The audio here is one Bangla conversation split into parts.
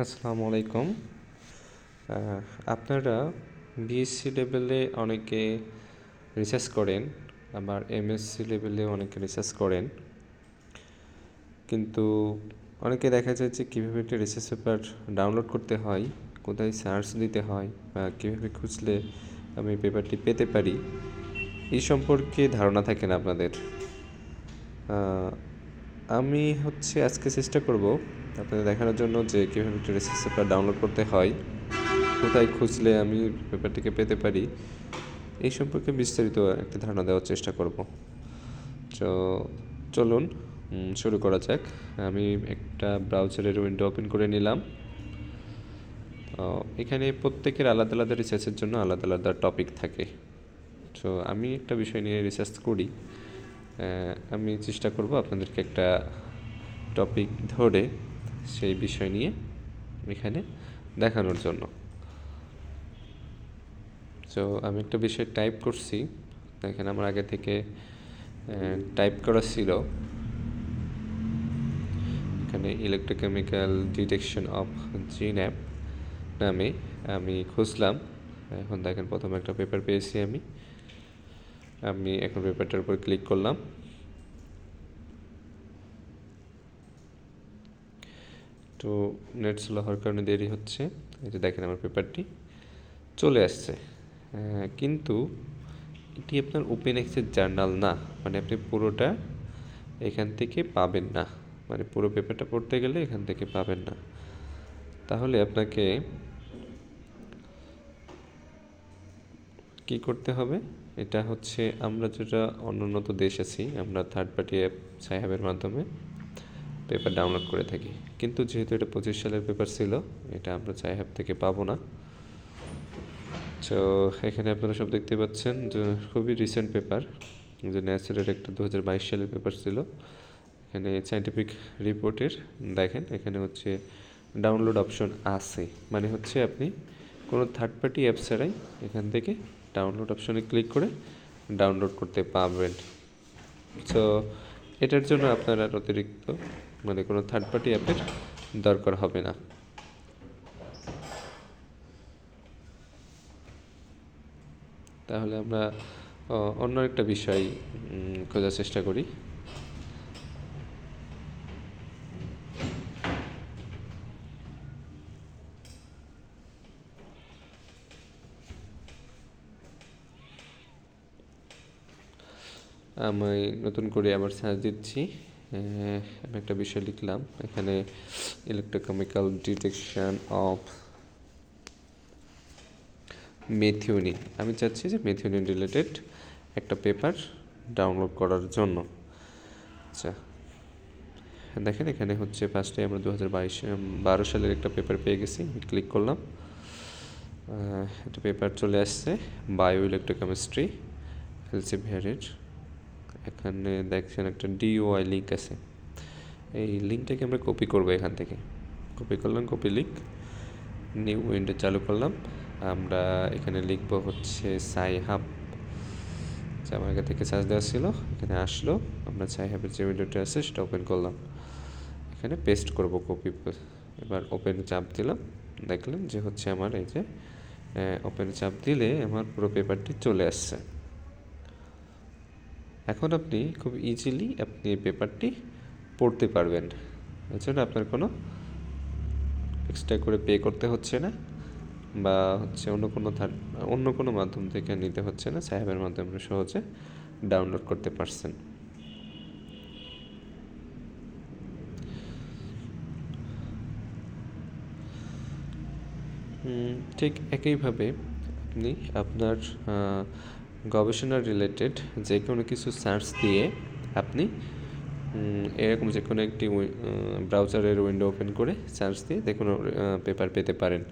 আসসালামু আলাইকুম। আহ, আপনারা বিএসসি লেভেলে অনেকে রিসার্চ করেন, আবার এমএসসি লেভেলে অনেকে রিসার্চ করেন, কিন্তু অনেকে দেখা যায় যে কীভাবে একটা রিসার্চ পেপার ডাউনলোড করতে হয়, কোথায় সার্চ দিতে হয়, বা কীভাবে খুঁজলে আমি পেপারটি পেতে পারি, এই সম্পর্কে ধারণা থাকে না আপনাদের। আমি আজকে চেষ্টা করব আপনাদের দেখানোর জন্য যে কীভাবে একটা রিসার্চ পেপার ডাউনলোড করতে হয়, কোথায় খুঁজলে আমি পেপারটিকে পেতে পারি, এই সম্পর্কে বিস্তারিত একটা ধারণা দেওয়ার চেষ্টা করব। তো চলুন শুরু করা যাক। আমি একটা ব্রাউজারের উইন্ডো ওপেন করে নিলাম। এখানে প্রত্যেকের আলাদা আলাদা রিসার্চের জন্য আলাদা আলাদা টপিক থাকে। তো আমি একটা বিষয় নিয়ে রিসার্চ করি। আমি চেষ্টা করব আপনাদেরকে একটা টপিক ধরে সেই বিষয় নিয়ে এখানে দেখানোর জন্য। তো আমি একটা বিষয় টাইপ করছি, এখানে আমার আগে থেকে টাইপ করা ছিল। এখানে ইলেকট্রোকেমিক্যাল ডিটেকশন অফ জিন্যাপ নামে আমি খুঁজলাম। এখন দেখেন প্রথমে একটা পেপার পেয়েছি আমি এখন পেপারটার উপর ক্লিক করলাম। তো নেট স্লো হওয়ার কারণে দেরি হচ্ছে। এই যে দেখেন আমার পেপারটি চলে আসছে, কিন্তু এটি আপনার ওপেন অ্যাক্সেস জার্নাল না, মানে আপনি পুরোটা এখান থেকে পাবেন না, মানে পুরো পেপারটা পড়তে গেলে এখান থেকে পাবেন না। তাহলে আপনাকে কি করতে হবে? এটা আমরা যেটা অনুন্নত দেশ আছি, আমরা থার্ড পার্টি অ্যাপ সাইহাবের মাধ্যমে পেপার ডাউনলোড করে থাকি, কিন্তু যেহেতু এটা 25 সালের পেপার ছিল, এটা আমরা সাইহাব থেকে পাবো না। তো এখানে আপনারা সব দেখতে পাচ্ছেন যে খুবই রিসেন্ট পেপার, যে ন্যাচারের একটা 2022 সালের পেপার ছিল। এখানে সায়েন্টিফিক রিপোর্টের দেখেন, এখানে ডাউনলোড অপশন আছে, মানে আপনি কোনো থার্ড পার্টি অ্যাপ ছাড়াই এখান থেকে ডাউনলোড অপশনে ক্লিক করে ডাউনলোড করতে পারবেন। সো এটার জন্য আপনার আর অতিরিক্ত মানে কোনো থার্ড পার্টি অ্যাপের দরকার হবে না। তাহলে আমরা অন্য একটা বিষয় খোঁজার চেষ্টা করি। আমি নতুন করে আবার সার্চ দিচ্ছি। আমি একটা বিষয় লিখলাম এখানে, ইলেকট্রোকেমিক্যাল ডিটেকশন অফ মেথিওনিন। আমি চাচ্ছি যে মেথিওনিন রিলেটেড একটা পেপার ডাউনলোড করার জন্য। আচ্ছা, দেখেন এখানে ফার্স্টে আমরা 2012 সালের একটা পেপার পেয়ে গেছি। আমি ক্লিক করলাম, একটা পেপার চলে আসছে, বায়ো ইলেকট্রোকেমিস্ট্রি এলসেভিয়ারের। এখানে দেখছেন একটা ডিওআই লিঙ্ক আছে, এই লিঙ্কটাকে আমরা কপি করবো। এখান থেকে কপি করলাম, কপি লিঙ্ক, নিউ উইন্ডো চালু করলাম। আমরা এখানে লিখবো সাইহাব। আমার আগে থেকে সার্চ দেওয়া ছিল, এখানে আসলো। আমরা সাইহাবের যে উইন্ডোটা আছে সেটা ওপেন করলাম, এখানে পেস্ট করব কপি। এবার ওপেন চাপ দিলাম, দেখলেন যে আমার এই যে ওপেন চাপ দিলে আমার পুরো পেপারটি চলে আসছে। এখন আপনি খুব ইজিলি আপনি পেপারটি পড়তে পারবেন। এর জন্য আপনার কোনো এক্সট্রা করে পে করতে হচ্ছে না, বা অন্য কোনো মাধ্যম থেকে নিতে হচ্ছে না। সাহেবের মাধ্যমে সহজে ডাউনলোড করতে পারছেন। ঠিক একইভাবে আপনি আপনার গবেষণা রিলেটেড যে কোনো কিছু সার্চ দিয়ে আপনি এরকম যে কোনো একটি ব্রাউজারের উইন্ডো ওপেন করে সার্চ দিয়ে যে কোনো পেপার পেতে পারেন।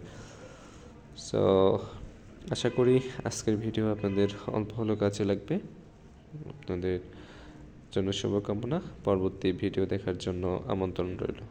সো আশা করি আজকের ভিডিও আপনাদের অল্প হলেও কাজে লাগবে। আপনাদের জন্য শুভকামনা। পরবর্তী ভিডিও দেখার জন্য আমন্ত্রণ রইল।